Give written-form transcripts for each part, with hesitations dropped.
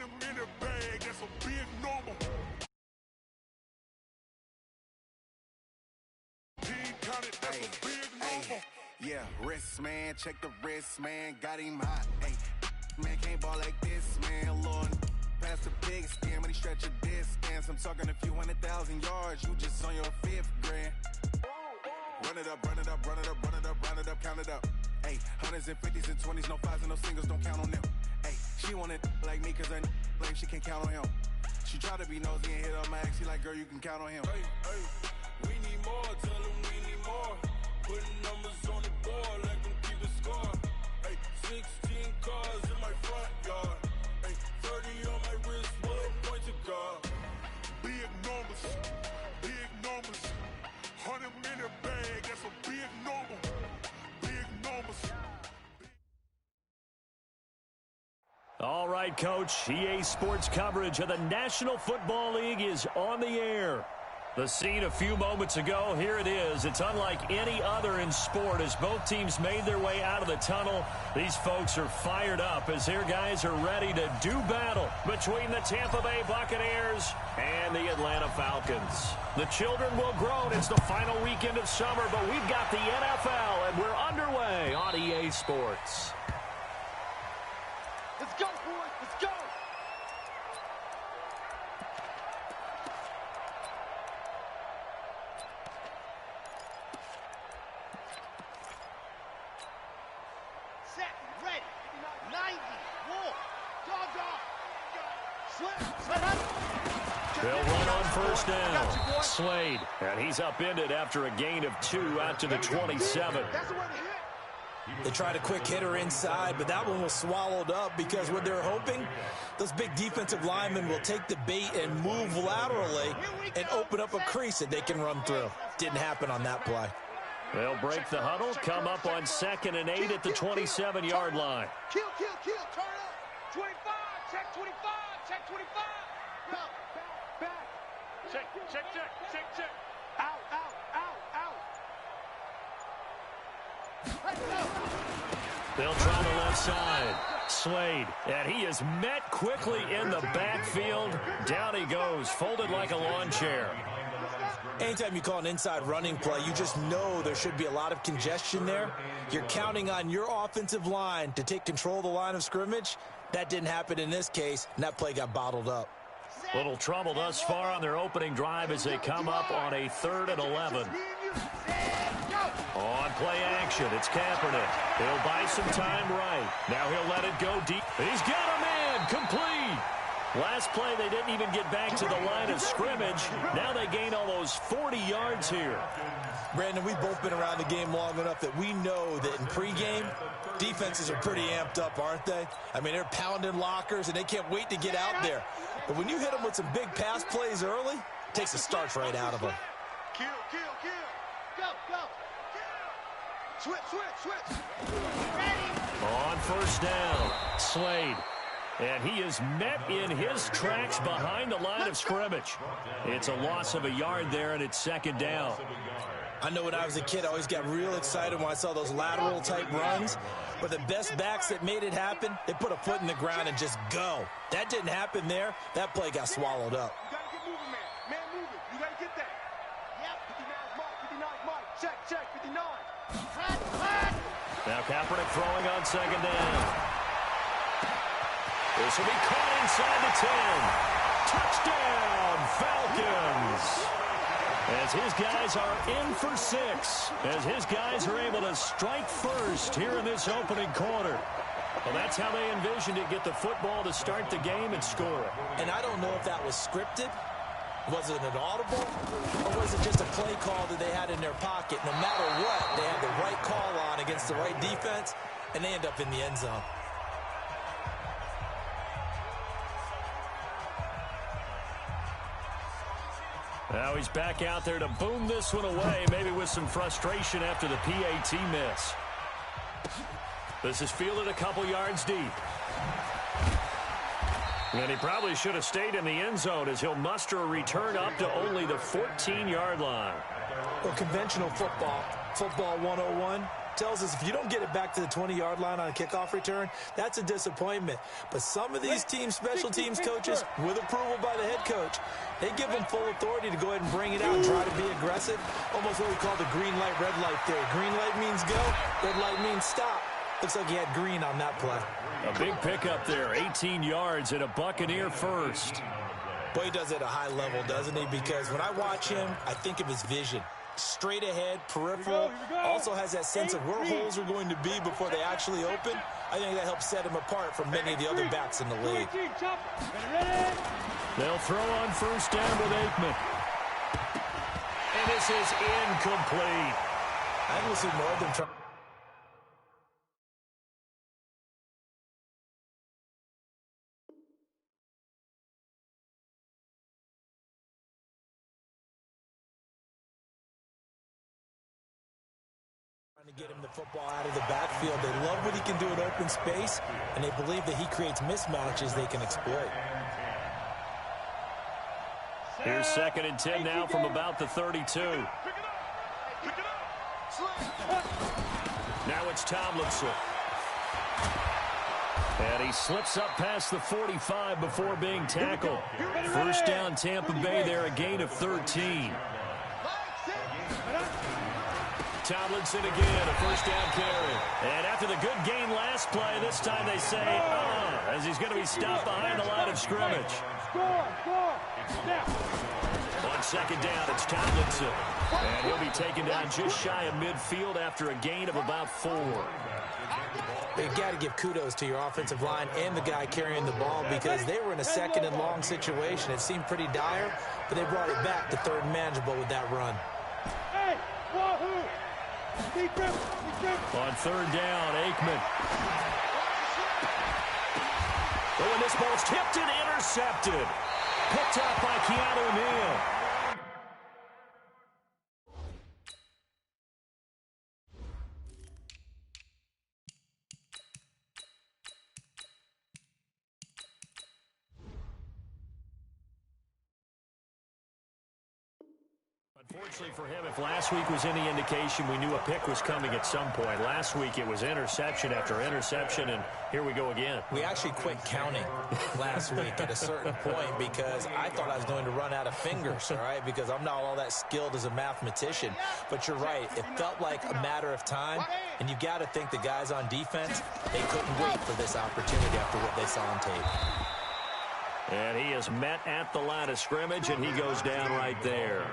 100-minute bag, that's a big number. Team counted, that's a big number. Yeah, wrist, man, check the wrist, man, got him hot. Hey, man, can't ball like this, man, Lord. Past the big scam, and he stretch a distance. I'm talking a few 100,000 yards, you just on your 5th grand. Run it up, run it up, run it up, run it up, run it up, count it up. Hey, hundreds and 50s and 20s, no 5s and no singles, don't count on them. Hey, she want it like me, cause I blame she can't count on him. She try to be nosy and hit up my ex, he like, girl, you can count on him. Hey, hey, we need more, tell him we need more. Putting numbers on the board, let them keep the score. Hey, 16 cars in my front yard. Hey, 30 on my wrist, 1 point to God. Big numbers, big numbers. 100-minute bag, that's a big number. Big numbers. All right, Coach. EA Sports coverage of the National Football League is on the air. The scene a few moments ago, here it is. It's unlike any other in sport as both teams made their way out of the tunnel. These folks are fired up as their guys are ready to do battle between the Tampa Bay Buccaneers and the Atlanta Falcons. The children will grow. It's the final weekend of summer, but we've got the NFL, and we're underway on EA Sports. Let's go, boys. Let's go. They'll run on first down. Slade, and he's upended after a gain of 2 out to the 27. They tried a quick hitter inside, but that one was swallowed up because what they're hoping, those big defensive linemen will take the bait and move laterally and open up a crease that they can run through. Didn't happen on that play. They'll break the huddle, come up on 2nd and 8 at the 27-yard line. Kill, turn up. 25, check 25, check 25. Back. Check. Out. They'll try the left side. Slade, and he is met quickly in the backfield. Down he goes, folded like a lawn chair. Anytime you call an inside running play, you just know there should be a lot of congestion there. You're counting on your offensive line to take control of the line of scrimmage. That didn't happen in this case, and that play got bottled up. Little trouble thus far on their opening drive as they come up on a 3rd and 11. On play action, it's Kaepernick. He'll buy some time right. Now he'll let it go deep. He's got a man, complete. Last play, they didn't even get back to the line of scrimmage. Now they gain almost 40 yards here. Brandon, we've both been around the game long enough that we know that in pregame, defenses are pretty amped up, aren't they? I mean, they're pounding lockers, and they can't wait to get out there. But when you hit them with some big pass plays early, it takes the starch right out of them. Kill. Go. Switch. Ready. On first down, Slade. And he is met in his tracks behind the line of scrimmage. It's a loss of a yard there, and it's 2nd down. I know when I was a kid, I always got real excited when I saw those lateral-type runs. But the best backs that made it happen, they put a foot in the ground and just go. That didn't happen there. That play got swallowed up. You got to get moving, man. Man moving. You got to get that. Yep. 59 mark. Check. 59. Now Kaepernick throwing on 2nd down. This will be caught inside the 10. Touchdown, Falcons. As his guys are in for 6. As his guys are able to strike first here in this opening quarter. Well, that's how they envisioned it, get the football to start the game and score it. And I don't know if that was scripted. Was it an audible? Or was it just a play call that they had in their pocket? No matter what, they had the right call on against the right defense, and they end up in the end zone. Now he's back out there to boom this one away, maybe with some frustration after the PAT miss. This is fielded a couple yards deep. And he probably should have stayed in the end zone as he'll muster a return up to only the 14-yard line. Well, conventional football 101, tells us if you don't get it back to the 20-yard line on a kickoff return, that's a disappointment. But some of these special teams coaches, with approval by the head coach, they give them full authority to go ahead and bring it out and try to be aggressive. Almost what we call the green light, red light theory. Green light means go, red light means stop. Looks like he had green on that play. A big pickup there, 18 yards and a Buccaneer first. Boy, he does it at a high level, doesn't he? Because when I watch him, I think of his vision. Straight ahead, peripheral, also has that sense of where holes are going to be before they actually open. I think that helps set him apart from many of the other backs in the league. They'll throw on first down with Aikman. And this is incomplete. I think we'll see more of them try. To get him the football out of the backfield. They love what he can do in open space, and they believe that he creates mismatches they can exploit. Here's 2nd and 10 now from about the 32. Now it's Tomlinson. And he slips up past the 45 before being tackled. First down Tampa Bay there, a gain of 13. Tomlinson again, a first down carry. And after the good gain last play, this time they say, as he's going to be stopped behind the line of scrimmage. On 2nd down, it's Tomlinson. And he'll be taken down just shy of midfield after a gain of about 4. You've got to give kudos to your offensive line and the guy carrying the ball because they were in a 2nd and long situation. It seemed pretty dire, but they brought it back to 3rd and manageable with that run. On 3rd down, Aikman. Oh, and this ball's tipped and intercepted. Picked up by Keanu Neal. Unfortunately for him, if last week was any indication, we knew a pick was coming at some point. Last week it was interception after interception, and here we go again. We actually quit counting last week at a certain point because I thought I was going to run out of fingers, all right, because I'm not all that skilled as a mathematician. But you're right. It felt like a matter of time, and you got to think the guys on defense, they couldn't wait for this opportunity after what they saw on tape. And he is met at the line of scrimmage, and he goes down right there.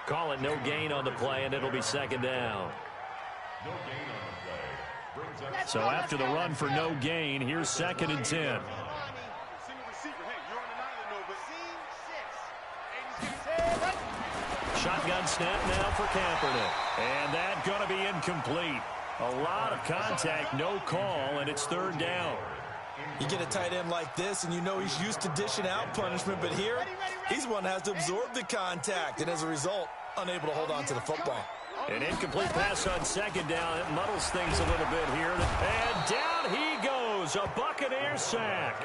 Call it no gain on the play, and it'll be 2nd down. So after the run for no gain, here's 2nd and 10. Shotgun snap now for Kaepernick. And that's going to be incomplete. A lot of contact, no call, and it's 3rd down. You get a tight end like this, and you know he's used to dishing out punishment, but here, he's one that has to absorb the contact, and as a result, unable to hold on to the football. An incomplete pass on 2nd down. It muddles things a little bit here. And down he goes. A Buccaneer sack.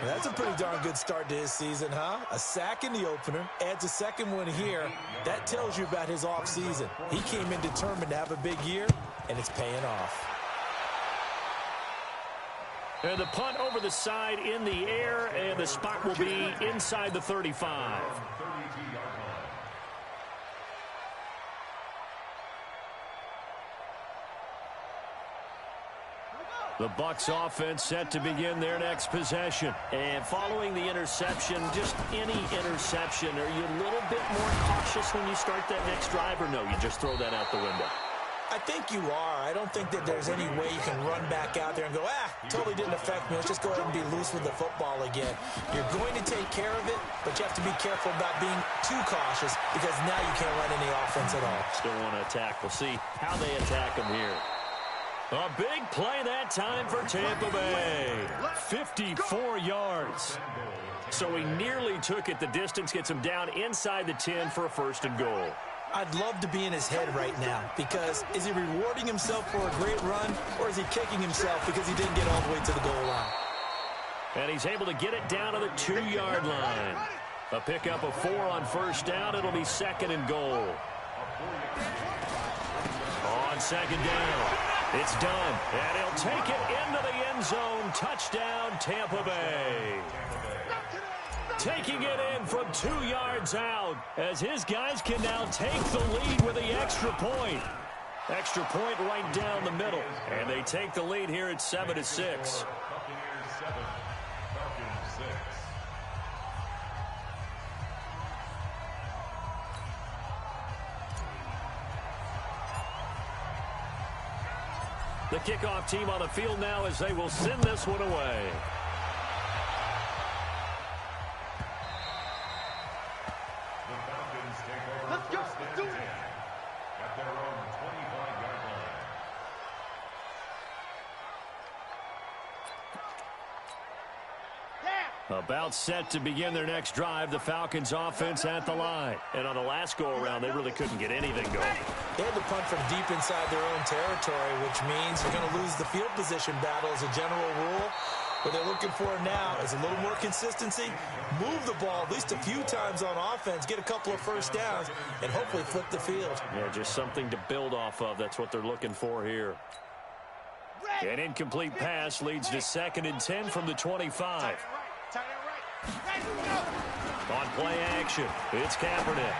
That's a pretty darn good start to his season, huh? A sack in the opener, adds a 2nd one here. That tells you about his offseason. He came in determined to have a big year, and it's paying off. And the punt over the side in the air, and the spot will be inside the 35. The Bucs offense set to begin their next possession. And following the interception, just any interception, are you a little bit more cautious when you start that next drive, or no, you just throw that out the window? I think you are. I don't think that there's any way you can run back out there and go, totally didn't affect me. Let's just go ahead and be loose with the football again. You're going to take care of it, but you have to be careful about being too cautious because now you can't run any offense at all. Still want to attack. We'll see how they attack them here. A big play that time for Tampa Bay. 54 yards. So he nearly took it the distance, gets him down inside the 10 for a 1st and goal. I'd love to be in his head right now because is he rewarding himself for a great run or is he kicking himself because he didn't get all the way to the goal line? And he's able to get it down to the 2-yard line. A pickup of 4 on 1st down. It'll be 2nd and goal. On second down. It's done, and he'll take it into the end zone. Touchdown, Tampa Bay. Taking it in from 2 yards out as his guys can now take the lead with the extra point. Extra point right down the middle, and they take the lead here at 7-6. The kickoff team on the field now as they will send this one away. Let's go. Let's do it. At their own 25-yard line. About set to begin their next drive, the Falcons offense at the line. And on the last go-around, they really couldn't get anything going. They had to punt from deep inside their own territory, which means you're going to lose the field position battle as a general rule. What they're looking for now is a little more consistency, move the ball at least a few times on offense, get a couple of first downs, and hopefully flip the field. Yeah, just something to build off of. That's what they're looking for here. An incomplete pass leads to 2nd and 10 from the 25. On play action, it's Kaepernick.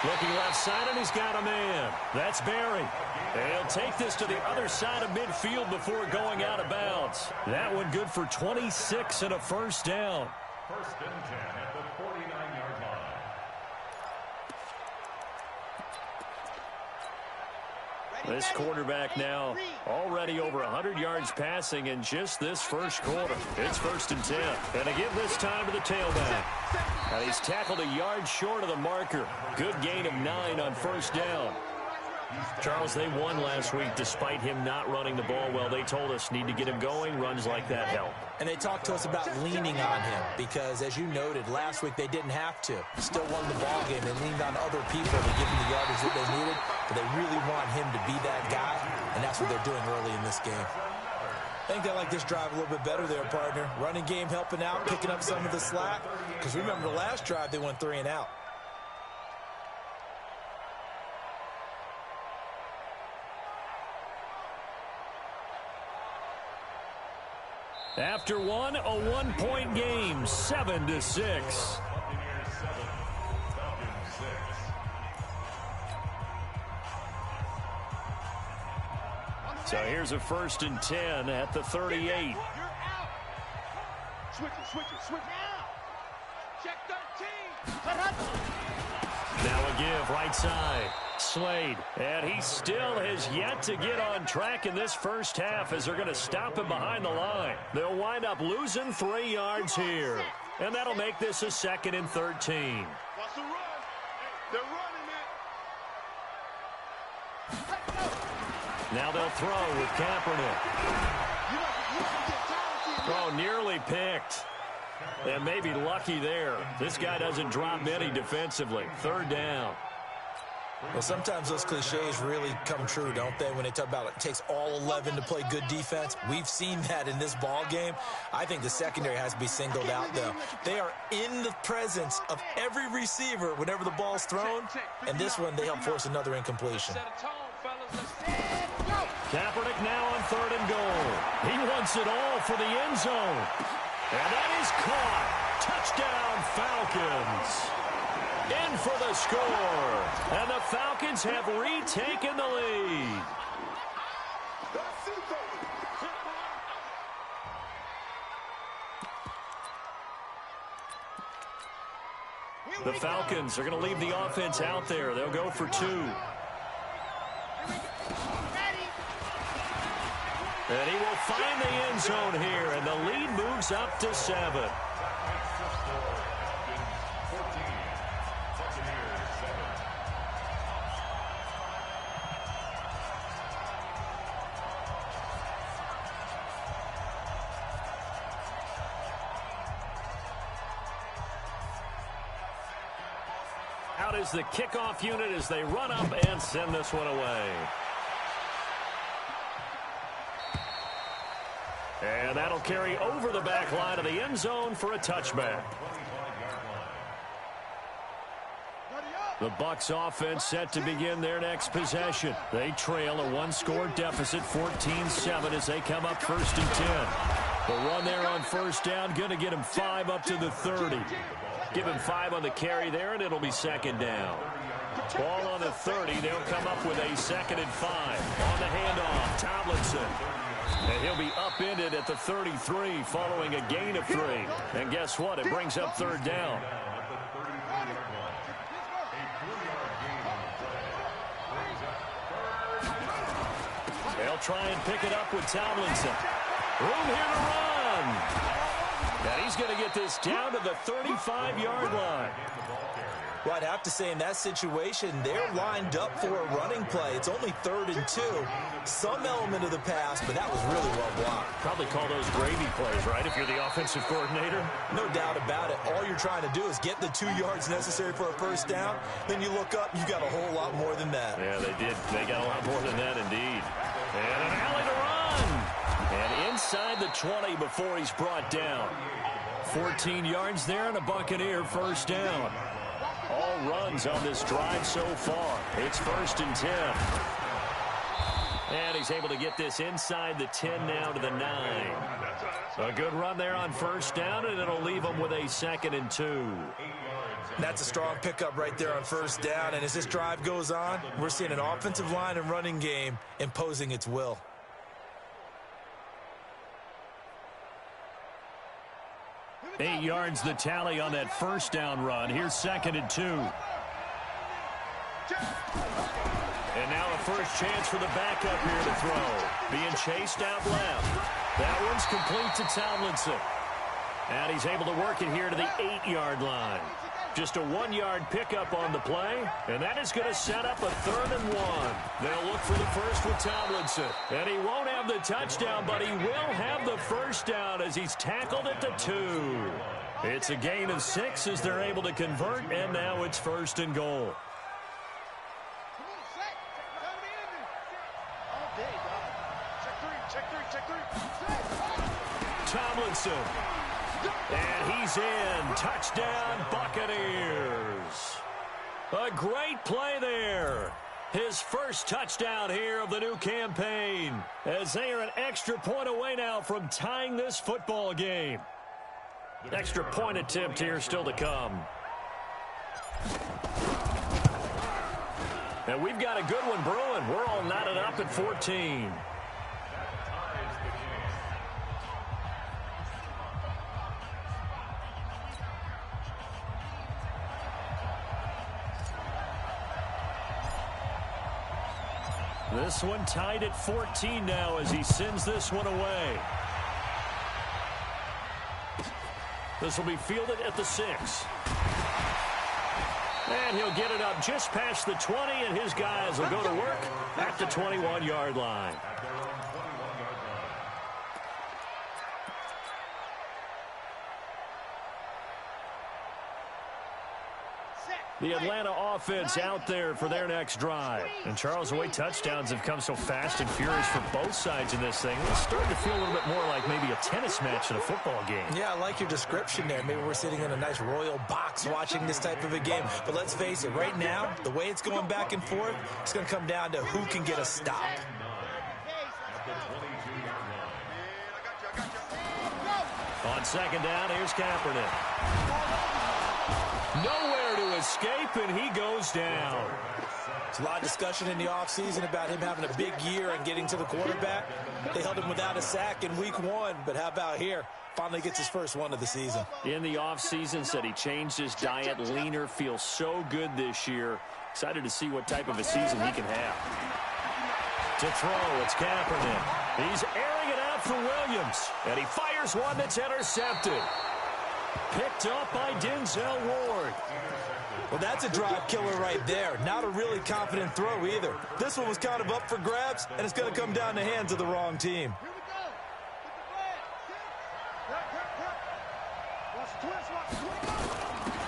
Looking left side, and he's got a man. That's Barry. And he'll take this to the other side of midfield before going out of bounds. That one good for 26 and a first down. 1st and 10 at the 49-yard line. This quarterback now already over 100 yards passing in just this first quarter. It's 1st and 10. And they give this time to the tailback. And he's tackled a yard short of the marker. Good gain of 9 on first down. Charles, they won last week despite him not running the ball well. They told us need to get him going. Runs like that help. And they talked to us about leaning on him because, as you noted, last week they didn't have to. Still won the ball game. They leaned on other people to give them the yardage that they needed, but they really want him to be that guy, and that's what they're doing early in this game. I think they like this drive a little bit better there, partner. Running game helping out, picking up some of the slack, because remember the last drive they went 3 and out. After one, a 1-point game, 7-6. So here's a 1st and 10 at the 38. You're out. Switch now. Check 13. Now a give right side. Slade, and he still has yet to get on track in this first half as they're going to stop him behind the line. They'll wind up losing 3 yards here, and that'll make this a 2nd and 13. What's the run? They're running it. Now they'll throw with Kaepernick. Oh, nearly picked. And maybe lucky there. This guy doesn't drop many defensively. 3rd down. Well, sometimes those cliches really come true, don't they, when they talk about it takes all 11 to play good defense. We've seen that in this ball game. I think the secondary has to be singled out, though. They are in the presence of every receiver whenever the ball's thrown, and this one they help force another incompletion. Kaepernick now on 3rd and goal. He wants it all for the end zone. And that is caught. Touchdown, Falcons. In for the score. And the Falcons have retaken the lead. The Falcons are going to leave the offense out there. They'll go for 2. And he will find the end zone here, and the lead moves up to 7. Out is the kickoff unit as they run up and send this one away. And that'll carry over the back line of the end zone for a touchback. Buddy up. The Bucs offense set to begin their next possession. They trail a one-score deficit, 14-7, as they come up 1st and 10. The run there on first down, going to get him 5 up to the 30. Give him 5 on the carry there, and it'll be 2nd down. Ball on the 30. They'll come up with a 2nd and 5. On the handoff, Tomlinson. And he'll be upended at the 33 following a gain of 3. And guess what? It brings up 3rd down. They'll try and pick it up with Tomlinson. Room here to run. And he's going to get this down to the 35-yard line. Well, I'd have to say in that situation, they're lined up for a running play. It's only 3rd and 2. Some element of the pass, but that was really well blocked. Probably call those gravy plays, right, if you're the offensive coordinator? No doubt about it. All you're trying to do is get the 2 yards necessary for a first down. Then you look up, you got a whole lot more than that. Yeah, they did. They got a lot more than that, indeed. And an alley to run. And inside the 20 before he's brought down. 14 yards there and a Buccaneer first down. All runs on this drive so far. It's 1st and 10. And he's able to get this inside the 10 now to the 9. A good run there on first down, and it'll leave him with a 2nd and 2. That's a strong pickup right there on first down. And as this drive goes on, we're seeing an offensive line and running game imposing its will. Eight yards the tally on that first down run. Here's 2nd and 2. And now a first chance for the backup here to throw. Being chased out left. That one's complete to Tomlinson. And he's able to work it here to the 8-yard line. Just a 1-yard pickup on the play, and that is going to set up a 3rd and 1. They'll look for the first with Tomlinson. And he won't have the touchdown, but he will have the first down as he's tackled at the 2. It's a gain of 6 as they're able to convert, and now it's 1st and goal. Tomlinson. And he's in. Touchdown, Buccaneers. A great play there. His first touchdown here of the new campaign, as they are an extra point away now from tying this football game. Extra point attempt here still to come. And we've got a good one brewing. We're all knotted up at 14. This one tied at 14 now as he sends this one away. This will be fielded at the 6. And he'll get it up just past the 20, and his guys will go to work at the 21-yard line. The Atlanta offense out there for their next drive. And Charles, the way touchdowns have come so fast and furious for both sides in this thing, it's starting to feel a little bit more like maybe a tennis match than a football game. Yeah, I like your description there. Maybe we're sitting in a nice royal box watching this type of a game. But let's face it, right now, the way it's going back and forth, it's going to come down to who can get a stop. On 2nd down, here's Kaepernick. Nowhere to escape, and he goes down. There's a lot of discussion in the offseason about him having a big year and getting to the quarterback. They held him without a sack in week 1, but how about here? Finally gets his first one of the season. In the offseason, said he changed his diet, leaner, feels so good this year. Excited to see what type of a season he can have. To throw, it's Kaepernick. He's airing it out for Williams, and he fires one that's intercepted. Picked up by Denzel Ward. Well, that's a drive killer right there. Not a really confident throw either. This one was kind of up for grabs, and it's going to come down the hands of the wrong team.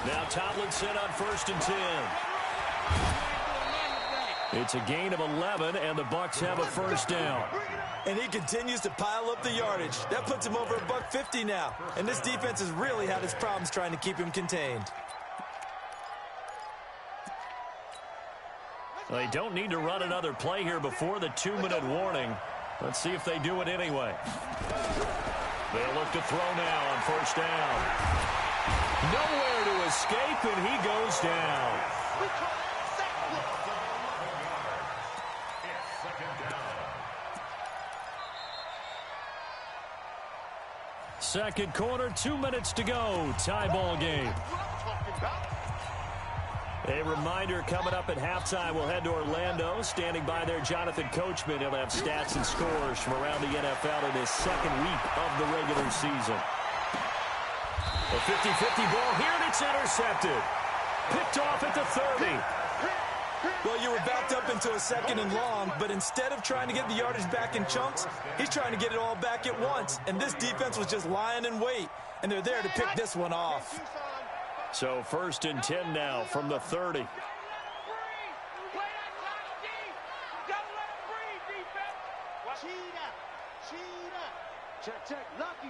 Now Tomlinson on 1st and 10. It's a gain of 11, and the Bucs have a first down. And he continues to pile up the yardage. That puts him over $150 now. And this defense has really had its problems trying to keep him contained. They don't need to run another play here before the 2-minute warning. Let's see if they do it anyway. They'll look to throw now on first down. Nowhere to escape, and he goes down. Second quarter, 2 minutes to go. Tie ball game. A reminder coming up at halftime. We'll head to Orlando. Standing by there, Jonathan Coachman. He'll have stats and scores from around the NFL in his second week of the regular season. A 50-50 ball here, and it's intercepted. Picked off at the 30. Well, you were backed up into a second and long, but instead of trying to get the yardage back in chunks, he's trying to get it all back at once. And this defense was just lying in wait, and they're there to pick this one off. So 1st and 10 now from the 30. Check. Lucky.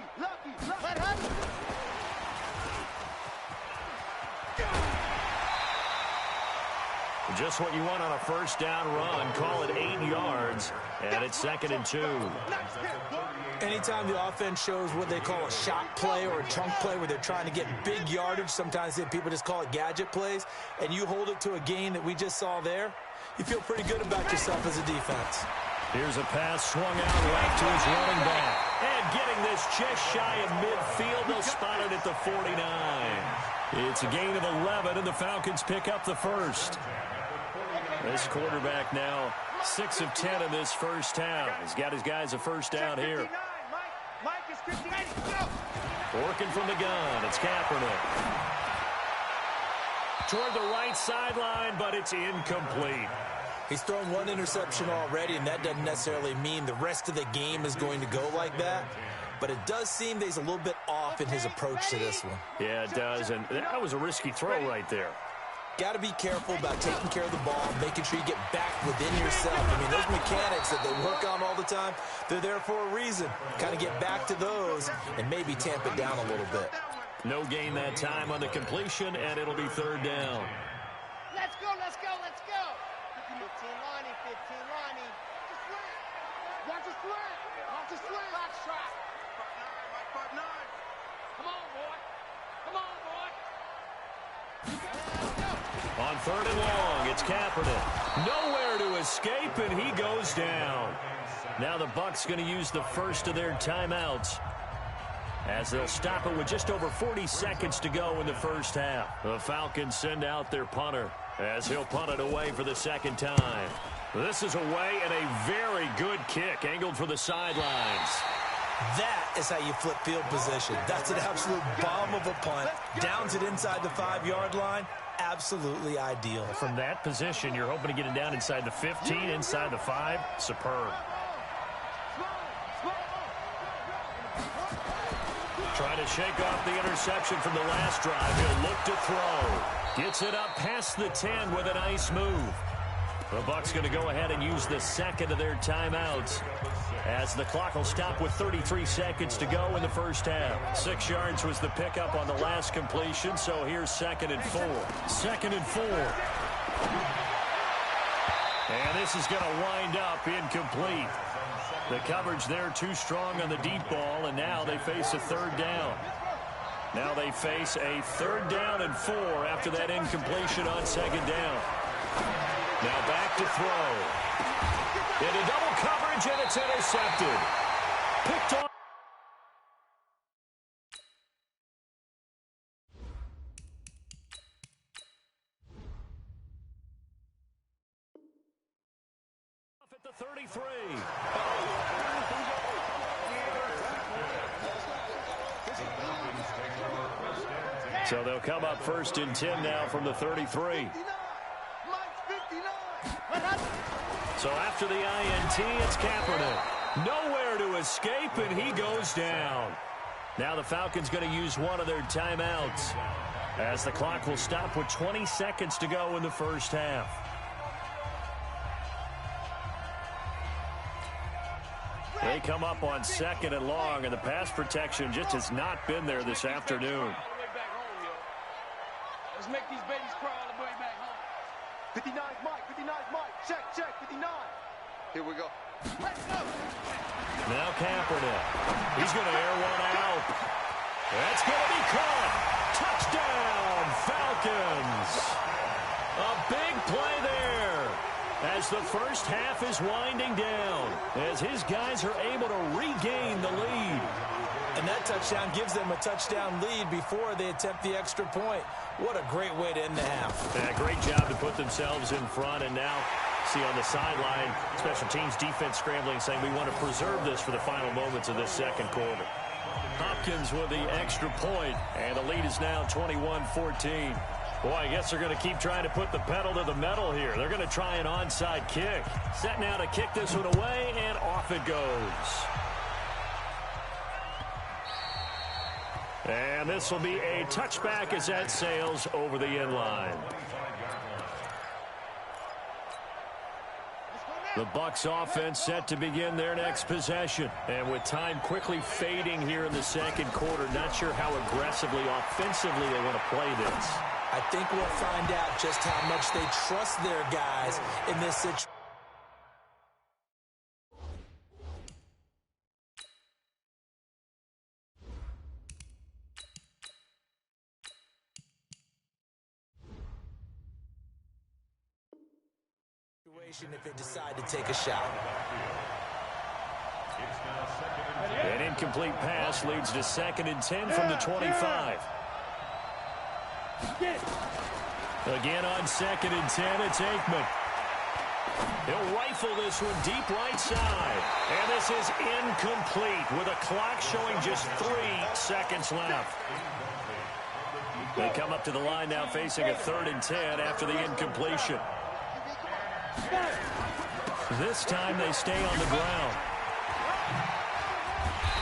Just what you want on a first down run. Call it 8 yards, and it's 2nd and 2. Anytime the offense shows what they call a shot play or a chunk play where they're trying to get big yardage, sometimes people just call it gadget plays, and you hold it to a gain that we just saw there, you feel pretty good about yourself as a defense. Here's a pass swung out left to his running back. And getting this just shy of midfield, they'll spot it at the 49. It's a gain of 11, and the Falcons pick up the first. This quarterback now 6 of 10 in this first half. He's got his guys a first down here. Working from the gun, it's Kaepernick. Toward the right sideline, but it's incomplete. He's thrown one interception already, and that doesn't necessarily mean the rest of the game is going to go like that. But it does seem that he's a little bit off in his approach to this one. Yeah, it does, and that was a risky throw right there. Got to be careful about taking care of the ball, making sure you get back within yourself. I mean, those mechanics that they work on all the time, they're there for a reason. Kind of get back to those and maybe tamp it down a little bit. No gain that time on the completion, and it'll be 3rd down. Let's go. 15 Lonnie. Watch the slant. Box shot. Come on, boy. On 3rd and long, it's Kaepernick. Nowhere to escape, and he goes down. Now the Bucs going to use the first of their timeouts, as they'll stop it with just over 40 seconds to go in the first half. The Falcons send out their punter, as he'll punt it away for the 2nd time. This is away, and a very good kick, angled for the sidelines. That is how you flip field position. That's an absolute bomb of a punt. Downs it inside the 5-yard line. Absolutely ideal. From that position, you're hoping to get it down inside the 15, inside the 5. Superb. Trying to shake off the interception from the last drive. He'll look to throw. Gets it up past the 10 with a nice move. The Bucs going to go ahead and use the second of their timeouts, as the clock will stop with 33 seconds to go in the first half. 6 yards was the pickup on the last completion, so here's 2nd and 4. 2nd and 4. And this is going to wind up incomplete. The coverage there too strong on the deep ball, and now they face a 3rd down. Now they face a 3rd down and 4 after that incompletion on 2nd down. Now back to throw. Into double coverage, and it's intercepted. Picked off. At the 33. So they'll come up 1st and 10 now from the 33. So after the INT, it's Kaepernick. Nowhere to escape, and he goes down. Now the Falcons going to use one of their timeouts, as the clock will stop with 20 seconds to go in the first half. They come up on 2nd and long, and the pass protection just has not been there this afternoon. Let's make these babies crawl all the way back home. 59's Mike. 59's Mike. Check. 59. Here we go. Let's go. Now Kaepernick. He's going to air one out. That's going to be caught. Touchdown, Falcons. A big play there as the first half is winding down, as his guys are able to regain the lead. And that touchdown gives them a touchdown lead before they attempt the extra point. What a great way to end the half. Yeah, great job to put themselves in front, and now see on the sideline, special teams defense scrambling, saying we want to preserve this for the final moments of this second quarter. Hopkins with the extra point, and the lead is now 21-14. Boy, I guess they're going to keep trying to put the pedal to the metal here. They're going to try an onside kick. Set now to kick this one away, and off it goes. And this will be a touchback as that sails over the end line. The Bucs offense set to begin their next possession. And with time quickly fading here in the second quarter, not sure how aggressively, offensively they want to play this. I think we'll find out just how much they trust their guys in this situation. If they decide to take a shot. An incomplete pass leads to 2nd and 10 from the 25. Again on 2nd and 10, it's Aikman. He'll rifle this one deep right side. And this is incomplete with a clock showing just 3 seconds left. They come up to the line now facing a 3rd and 10 after the incompletion. This time they stay on the ground.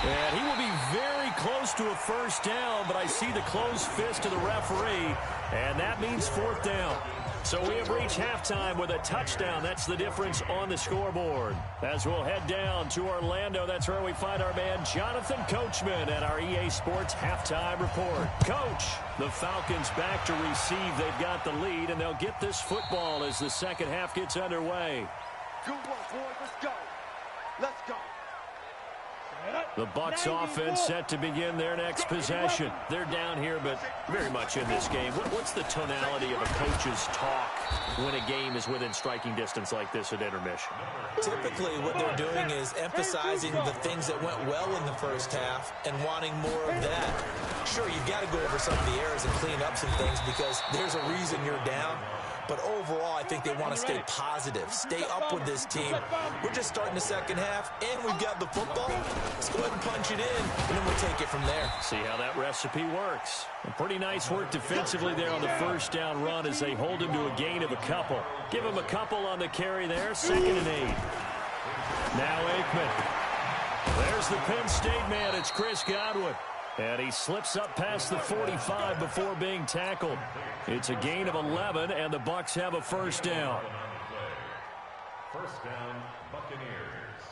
And he will be very close to a first down, but I see the closed fist of the referee, and that means 4th down. So we have reached halftime with a touchdown. That's the difference on the scoreboard. As we'll head down to Orlando, that's where we find our man Jonathan Coachman at our EA Sports Halftime Report. Coach, the Falcons back to receive. They've got the lead, and they'll get this football as the second half gets underway. Good work, boys. Let's go. Let's go. The Bucs offense set to begin their next possession. They're down here, but very much in this game. What's the tonality of a coach's talk when a game is within striking distance like this at intermission? Typically, what they're doing is emphasizing the things that went well in the first half and wanting more of that. Sure, you've got to go over some of the errors and clean up some things because there's a reason you're down. But overall, I think they want to stay positive, stay up with this team. We're just starting the second half, and we've got the football. Let's go ahead and punch it in, and then we'll take it from there. See how that recipe works. A pretty nice work defensively there on the first down run as they hold him to a gain of a couple. Give him a couple on the carry there, 2nd and 8. Now Aikman. There's the Penn State man. It's Chris Godwin. And he slips up past the 45 before being tackled. It's a gain of 11, and the Bucs have a first down. First down, Buccaneers.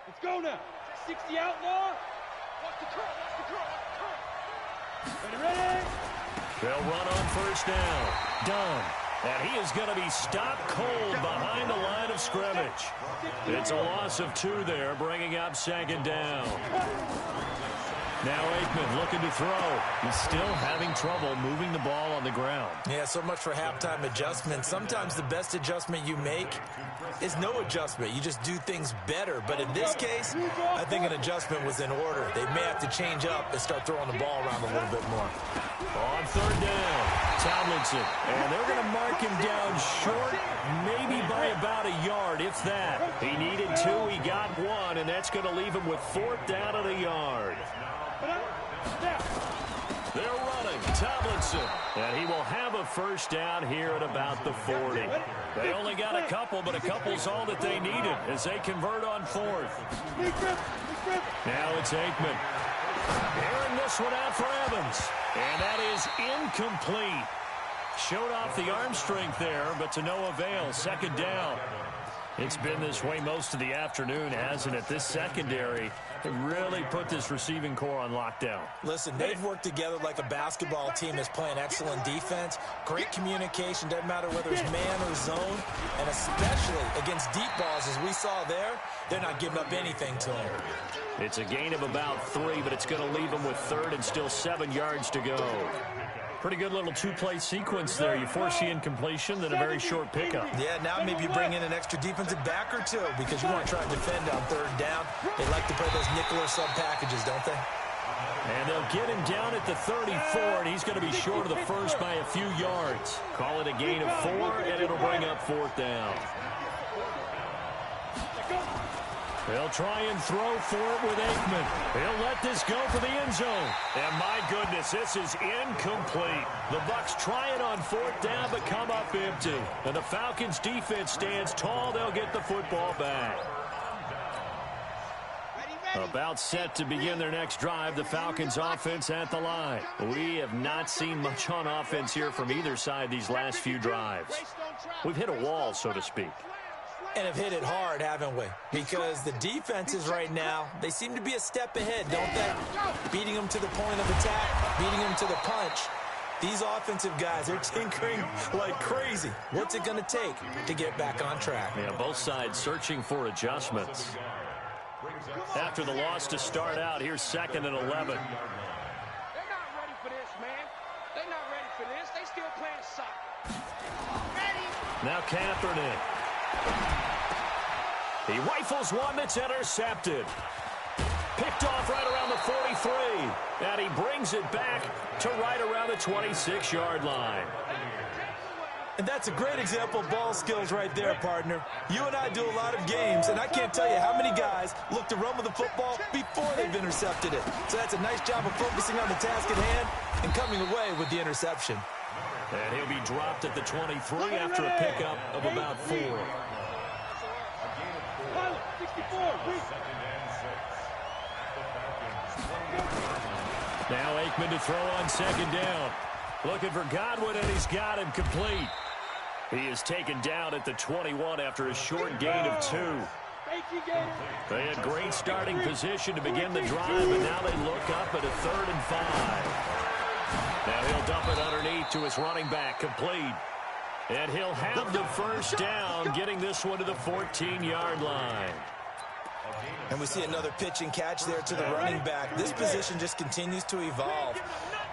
Let's go now. 60 outlaw. Watch the curl. Watch the curl. Ready? They'll run on first down. Done. And he is going to be stopped cold behind the line of scrimmage. It's a loss of 2 there, bringing up 2nd down. Now Aikman looking to throw. He's still having trouble moving the ball on the ground. Yeah, so much for halftime adjustment. Sometimes the best adjustment you make is no adjustment. You just do things better. But in this case, I think an adjustment was in order. They may have to change up and start throwing the ball around a little bit more. On 3rd down, Tomlinson. And they're going to mark him down short, maybe by about a yard, if that. He needed 2, he got 1, and that's going to leave him with 4th down at a yard. They're running. Tomlinson. And he will have a first down here at about the 40. They only got a couple, but a couple's all that they needed as they convert on 4th. Now it's Aikman. Airing this one out for Evans. And that is incomplete. Showed off the arm strength there, but to no avail. 2nd down. It's been this way most of the afternoon, hasn't it? This secondary really put this receiving core on lockdown. Listen, they've worked together like a basketball team that's playing excellent defense. Great communication, doesn't matter whether it's man or zone. And especially against deep balls, as we saw there, they're not giving up anything to them. It's a gain of about 3, but it's going to leave them with 3rd and still 7 yards to go. Pretty good little two-play sequence there. You force the incompletion, then a very short pickup. Yeah, now maybe you bring in an extra defensive back or two because you want to try to defend on 3rd down. They like to play those nickel or sub packages, don't they? And they'll get him down at the 34, and he's going to be short of the first by a few yards. Call it a gain of 4, and it'll bring up 4th down. They'll try and throw for it with Aikman. He'll let this go for the end zone. And my goodness, this is incomplete. The Bucs try it on 4th down, but come up empty. And the Falcons' defense stands tall. They'll get the football back. About set to begin their next drive, the Falcons offense at the line. We have not seen much on offense here from either side these last few drives. We've hit a wall, so to speak. And have hit it hard, haven't we? Because the defenses right now, they seem to be a step ahead, don't they? Beating them to the point of attack, beating them to the punch. These offensive guys, they're tinkering like crazy. What's it going to take to get back on track? Yeah, both sides searching for adjustments. After the loss to start out, here's 2nd and 11. They're not ready for this, man. They're not ready for this. They still playing soccer. Ready. Now Kaepernick. He rifles one that's intercepted. Picked off right around the 43. And he brings it back to right around the 26-yard line. And that's a great example of ball skills right there, partner. You and I do a lot of games, and I can't tell you how many guys look to run with the football before they've intercepted it. So that's a nice job of focusing on the task at hand and coming away with the interception. And he'll be dropped at the 23 after a pickup of about 4. Now Aikman to throw on 2nd down. Looking for Godwin, and he's got him complete. He is taken down at the 21 after a short gain of 2. They had great starting position to begin the drive, but now they look up at a 3rd and 5. Now he'll dump it underneath to his running back, complete. And he'll have the first down, getting this one to the 14-yard line. And we see another pitch and catch there to the running back. This position just continues to evolve.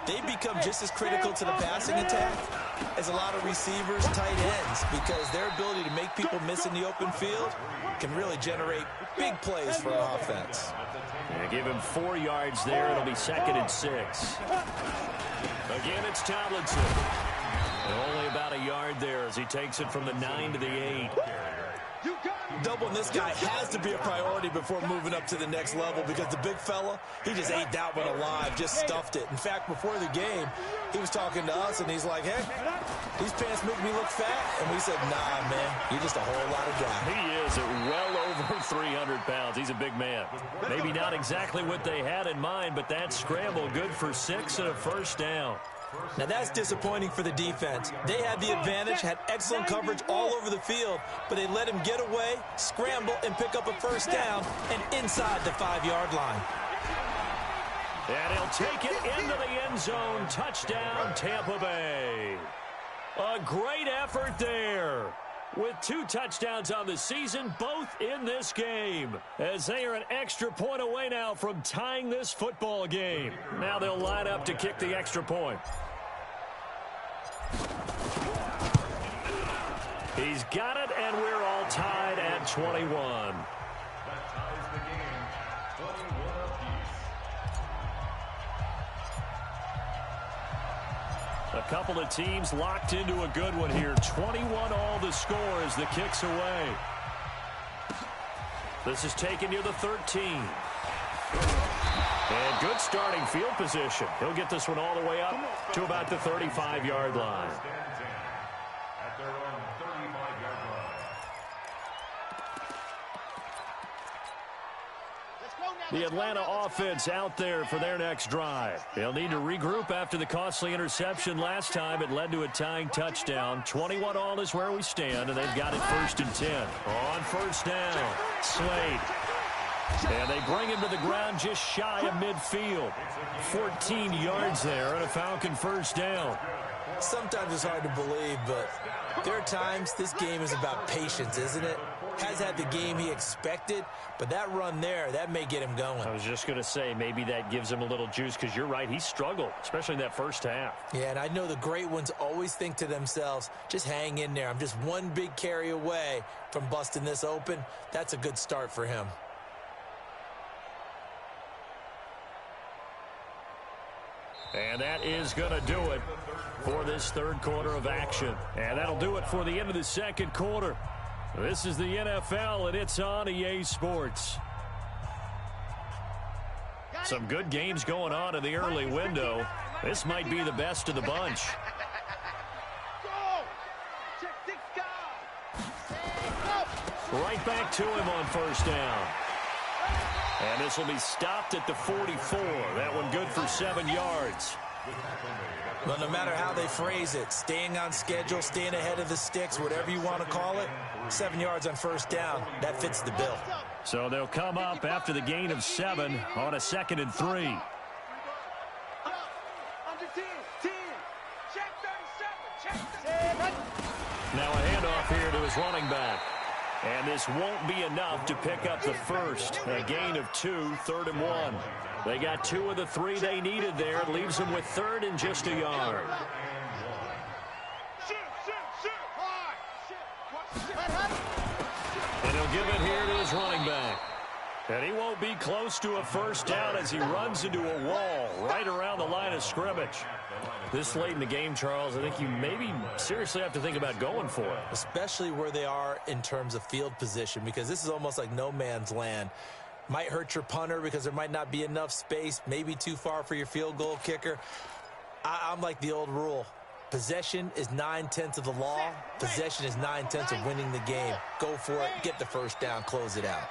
They become just as critical to the passing attack as a lot of receivers, tight ends, because their ability to make people miss in the open field can really generate big plays for an offense. Yeah, give him 4 yards there. It'll be 2nd and 6. Again, it's Tomlinson. And only about a yard there as he takes it from the 9 to the 8. Doubling this guy has to be a priority before moving up to the next level because the big fella, he just ate that one alive, just stuffed it. In fact, before the game, he was talking to us, and he's like, hey, these pants make me look fat. And we said, nah, man, you're just a whole lot of guy. He is at well over 300 pounds. He's a big man. Maybe not exactly what they had in mind, but that scramble good for 6 and a first down. Now that's disappointing for the defense. They had the advantage, had excellent coverage all over the field, but they let him get away, scramble, and pick up a first down and inside the 5-yard line. And he'll take it into the end zone. Touchdown, Tampa Bay. A great effort there. With 2 touchdowns on the season, both in this game, as they are an extra point away now from tying this football game. Now they'll line up to kick the extra point. He's got it, and we're all tied at 21. That ties the game, 21 apiece. A couple of teams locked into a good one here. 21 all the score as the kick's away. This is taken near the 13. And good starting field position. He'll get this one all the way up to about the 35-yard line. At their own 35-yard line. Let's The Atlanta offense out there for their next drive. They'll need to regroup after the costly interception last time. It led to a tying touchdown. 21-all is where we stand, and they've got it 1st and 10. On 1st down, Slade. And they bring him to the ground just shy of midfield. 14 yards there and a Falcon 1st down. Sometimes it's hard to believe, but there are times this game is about patience, isn't it? Has had the game he expected, but that run there, that may get him going. I was just going to say, maybe that gives him a little juice, because you're right, he struggled, especially in that first half. Yeah, and I know the great ones always think to themselves, just hang in there. I'm just one big carry away from busting this open. That's a good start for him. And that is going to do it for this 3rd quarter of action. And that'll do it for the end of the 2nd quarter. This is the NFL, and it's on EA Sports. Some good games going on in the early window. This might be the best of the bunch. Right back to him on 1st down. And this will be stopped at the 44. That one good for 7 yards. Well, no matter how they phrase it, staying on schedule, staying ahead of the sticks, whatever you want to call it, 7 yards on 1st down, that fits the bill. So they'll come up after the gain of 7 on a 2nd and 3. Now a handoff here to his running back. And this won't be enough to pick up the 1st. A gain of 2, 3rd and 1. They got 2 of the 3 they needed there. It leaves them with 3rd and just a yard. And he'll give it here to his running back. And he won't be close to a 1st down as he runs into a wall right around the line of scrimmage. This late in the game, Charles, I think you maybe seriously have to think about going for it. Especially where they are in terms of field position, because this is almost like no man's land. Might hurt your punter because there might not be enough space, maybe too far for your field goal kicker. I'm like the old rule. Possession is 9/10 of the law. Possession is 9/10 of winning the game. Go for it, get the 1st down, close it out.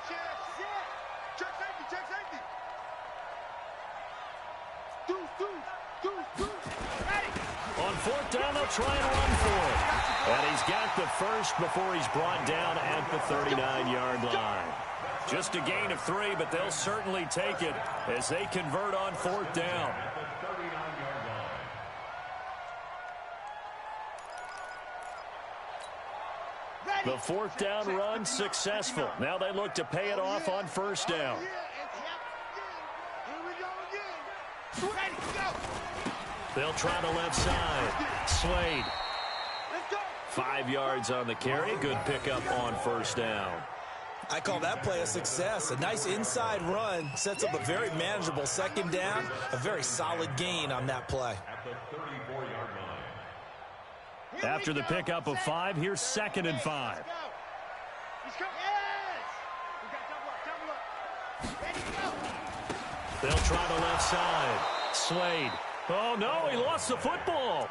On 4th down, they'll try and run for it. And he's got the 1st before he's brought down at the 39-yard line. Just a gain of 3, but they'll certainly take it as they convert on 4th down. The 4th down run successful. Now they look to pay it off on 1st down. They'll try the left side. Slade. 5 yards on the carry. Good pickup on 1st down. I call that play a success. A nice inside run sets up a very manageable 2nd down. A very solid gain on that play. After the pickup of 5, here's 2nd and 5. They'll try the left side. Slade. Oh, no, he lost the football.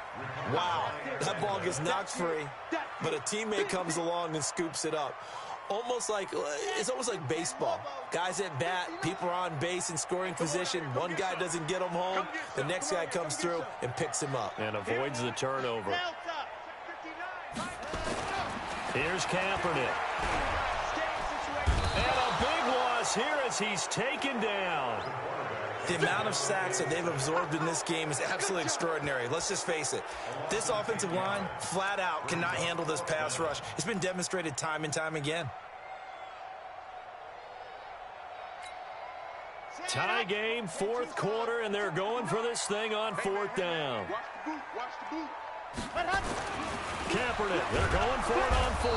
Wow, that ball gets knocked free, but a teammate comes along and scoops it up. It's almost like baseball. Guys at bat, people are on base in scoring position. One guy doesn't get him home. The next guy comes through and picks him up. And avoids the turnover. Here's Kaepernick. And a big loss here as he's taken down. The amount of sacks that they've absorbed in this game is absolutely extraordinary. Let's just face it. This offensive line, flat out, cannot handle this pass rush. It's been demonstrated time and time again. Tie game, 4th quarter, and they're going for this thing on 4th down. Kaepernick, they're going for it on 4.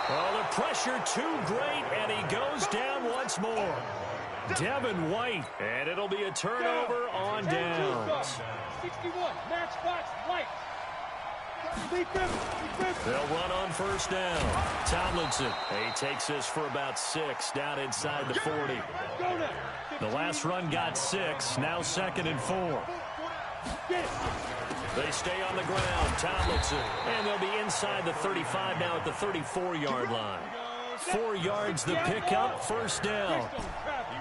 Oh, the pressure too great, and he goes down once more. Devin White, and it'll be a turnover on downs. 61, match box, White. They'll run on 1st down. Tomlinson, he takes this for about 6, down inside the 40. The last run got 6, now 2nd and 4. They stay on the ground, Tomlinson, and they'll be inside the 35 now at the 34-yard line. 4 yards the pickup, 1st down.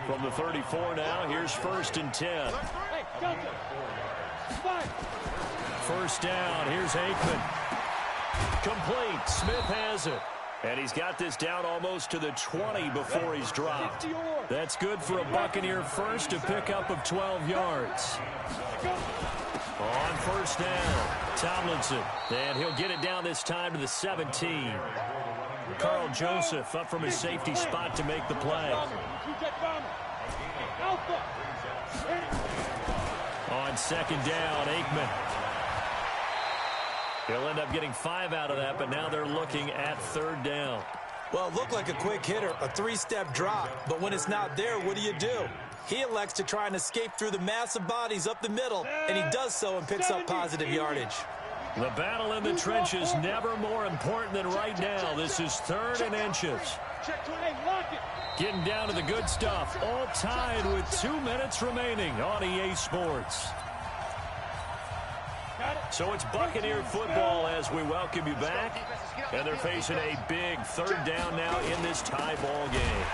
From the 34 now, here's 1st and 10. Hey, Delta. 5. First down, here's Aikman. Complete, Smith has it. And he's got this down almost to the 20 before he's dropped. That's good for a Buccaneer first, a pickup of 12 yards. On first down, Tomlinson. And he'll get it down this time to the 17. Carl Joseph up from his safety spot to make the play. On second down, Aikman. He'll end up getting 5 out of that, but now they're looking at 3rd down. Well, it looked like a quick hitter, a 3-step drop. But when it's not there, what do? He elects to try and escape through the massive bodies up the middle, and he does so and picks up positive yardage. The battle in the trenches never more important than right now. This is 3rd and inches. Getting down to the good stuff. All tied with 2 minutes remaining on EA Sports. So it's Buccaneer football as we welcome you back. And they're facing a big 3rd down now in this tie ball game.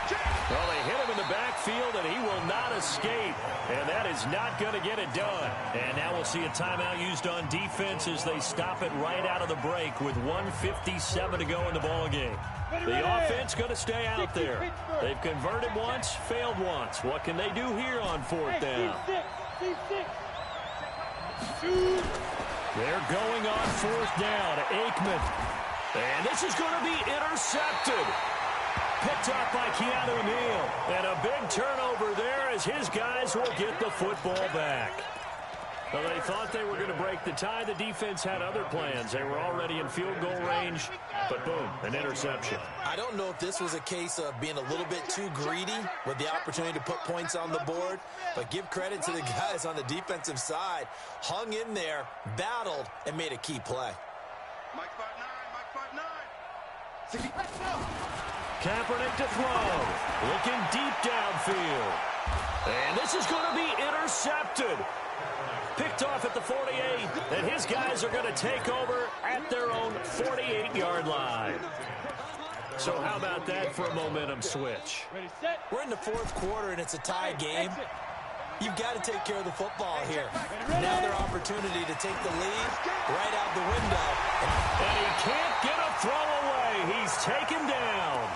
Well, they hit him in the backfield, and he will not escape. And that is not going to get it done. And now we'll see a timeout used on defense as they stop it right out of the break with 1:57 to go in the ball game. The offense going to stay out there. They've converted once, failed once. What can they do here on 4th down? They're going on 4th down. Aikman. And this is going to be intercepted. Picked up by Keanu Neal. And a big turnover there as his guys will get the football back. Well, they thought they were going to break the tie. The defense had other plans. They were already in field goal range. But boom, an interception. I don't know if this was a case of being a little bit too greedy with the opportunity to put points on the board. But give credit to the guys on the defensive side. Hung in there, battled, and made a key play. Mike 5'9", Mike 5'9". Kaepernick to throw. Looking deep downfield. And this is going to be intercepted. Picked off at the 48. And his guys are going to take over at their own 48-yard line. So how about that for a momentum switch? We're in the 4th quarter, and it's a tie game. You've got to take care of the football here. Now their opportunity to take the lead right out the window. And he can't get a throw away. He's taken down.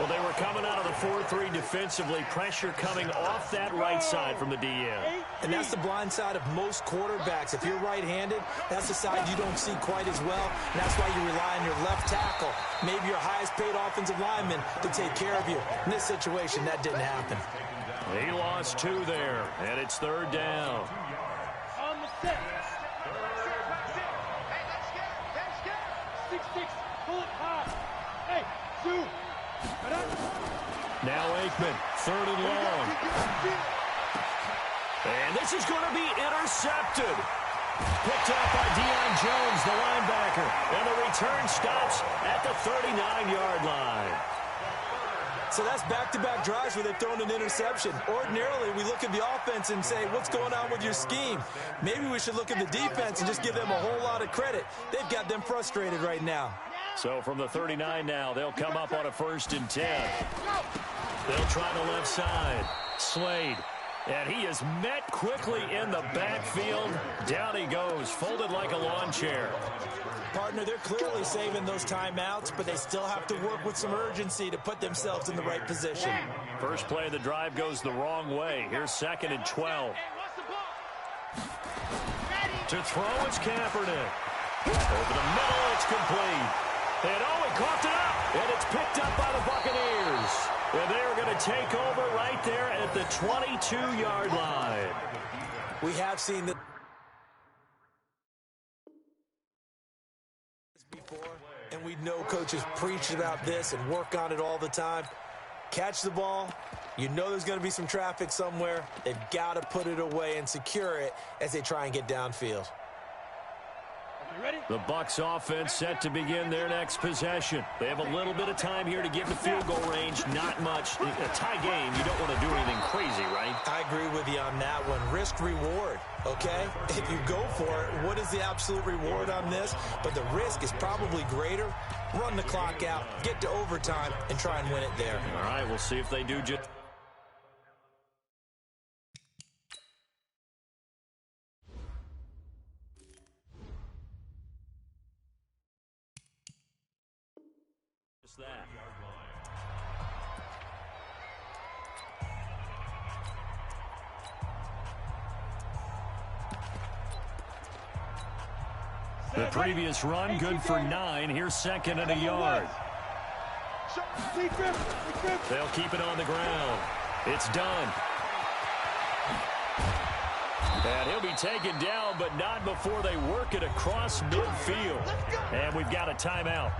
Well, they were coming out of the 4-3 defensively. Pressure coming off that right side from the DN. And that's the blind side of most quarterbacks. If you're right-handed, that's the side you don't see quite as well. And that's why you rely on your left tackle, maybe your highest-paid offensive lineman, to take care of you. In this situation, that didn't happen. He lost 2 there, and it's 3rd down. On the set. 6-6, pull it high. Hey, 2. Now Aikman, 3rd and long. And this is going to be intercepted. Picked up by Deion Jones, the linebacker. And the return stops at the 39-yard line. So that's back-to-back drives where they've thrown an interception. Ordinarily, we look at the offense and say, what's going on with your scheme? Maybe we should look at the defense and just give them a whole lot of credit. They've got them frustrated right now. So from the 39 now, they'll come up on a 1st and 10. They'll try the left side. Slade. And he is met quickly in the backfield. Down he goes, folded like a lawn chair. Partner, they're clearly saving those timeouts, but they still have to work with some urgency to put themselves in the right position. First play of the drive goes the wrong way. Here's 2nd and 12. To throw, it's Kaepernick. Over the middle, it's complete. And he coughed it up. And it's picked up by the Buccaneers. And they're going to take over right there at the 22-yard line. We have seen that before, and we know coaches preach about this and work on it all the time. Catch the ball. You know there's going to be some traffic somewhere. They've got to put it away and secure it as they try and get downfield. The Bucs offense set to begin their next possession. They have a little bit of time here to get to field goal range. Not much. A tie game, you don't want to do anything crazy, right? I agree with you on that one. Risk-reward, okay? If you go for it, what is the absolute reward on this? But the risk is probably greater. Run the clock out, get to overtime, and try and win it there. All right, we'll see if they do just... that. The previous run, good for 9. Here's second and a yard. They'll keep it on the ground. It's done. And he'll be taken down, but not before they work it across midfield. And we've got a timeout.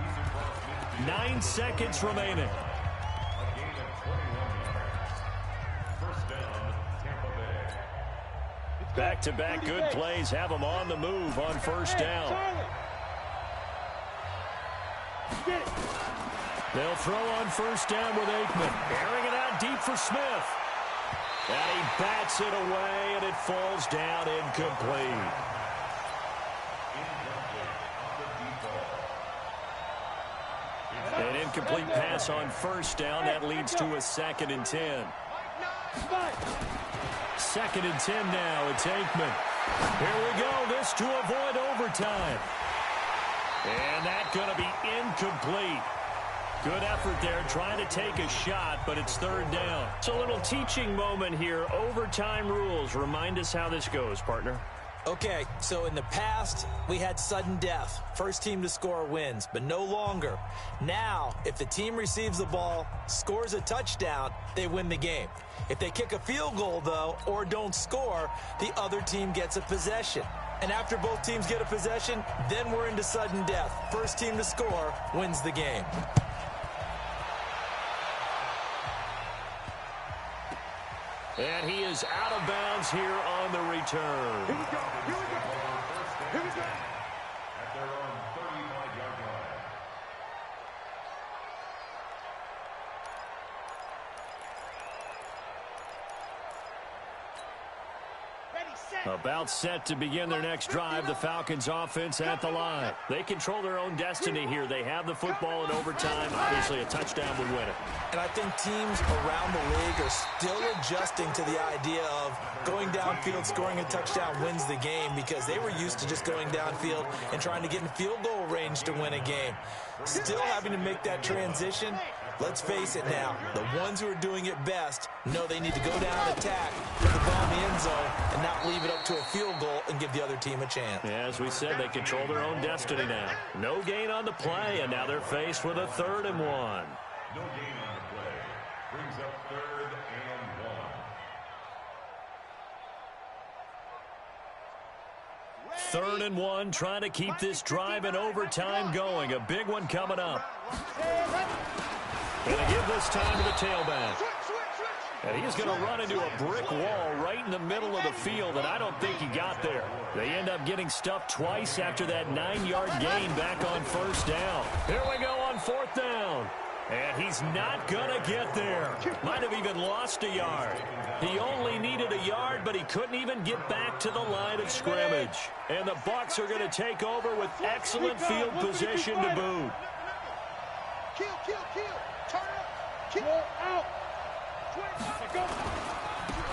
9 seconds remaining. Back-to-back good plays have them on the move on first down. They'll throw on first down with Aikman. Airing it out deep for Smith. And he bats it away, and it falls down incomplete. An incomplete pass on first down. That leads to a 2nd and 10. 2nd and 10 now. It's Aikman. Here we go. This to avoid overtime. And that's going to be incomplete. Good effort there, trying to take a shot, but it's 3rd down. It's a little teaching moment here. Overtime rules. Remind us how this goes, partner. Okay, so in the past, we had sudden death. First team to score wins, but no longer. Now, if the team receives the ball, scores a touchdown, they win the game. If they kick a field goal, though, or don't score, the other team gets a possession. And after both teams get a possession, then we're into sudden death. First team to score wins the game. And he is out of bounds here on the return. Here we go. Here we go. At their own 35-yard line. About set to begin their next drive. The Falcons offense at the line. They control their own destiny here. They have the football in overtime. Obviously, a touchdown would win it. And I think teams around the league are still adjusting to the idea of going downfield, scoring a touchdown wins the game, because they were used to just going downfield and trying to get in field goal range to win a game. Still having to make that transition. Let's face it now, the ones who are doing it best know they need to go down and attack, put the ball in the end zone, and not leave it up to a field goal and give the other team a chance. Yeah, as we said, they control their own destiny now. No gain on the play, and now they're faced with a 3rd and 1. No gain on the play. Brings up 3rd and 1. 3rd and 1, trying to keep this drive in overtime going. A big one coming up. Going to give this time to the tailback. And he's going to run into a brick wall right in the middle of the field, and I don't think he got there. They end up getting stuffed twice after that 9-yard gain back on first down. Here we go on 4th down. And he's not going to get there. Might have even lost a yard. He only needed a yard, but he couldn't even get back to the line of scrimmage. And the Bucs are going to take over with excellent field position to boot. Kill. Turn up. Kill out.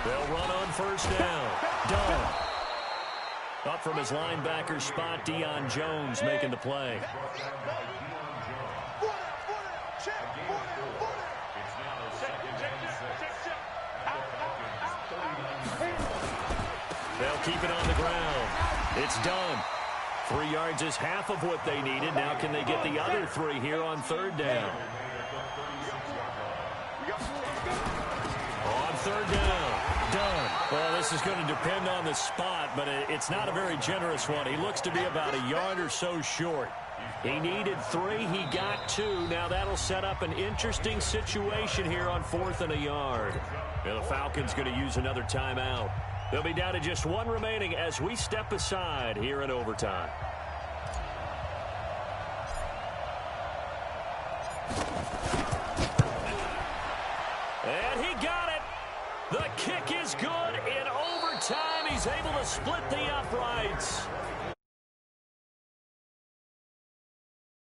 They'll run on first down. Done. Up from his linebacker spot, Deion Jones making the play. They'll keep it on the ground. It's done. 3 yards is half of what they needed. Now can they get the other 3 here on 3rd down? On 3rd down. Done. Well, this is going to depend on the spot, but it's not a very generous one. He looks to be about a yard or so short. He needed 3. He got 2. Now that'll set up an interesting situation here on 4th and a yard. And the Falcons going to use another timeout. They'll be down to just 1 remaining as we step aside here in overtime. And he got it. The kick is good in overtime. He's able to split the uprights.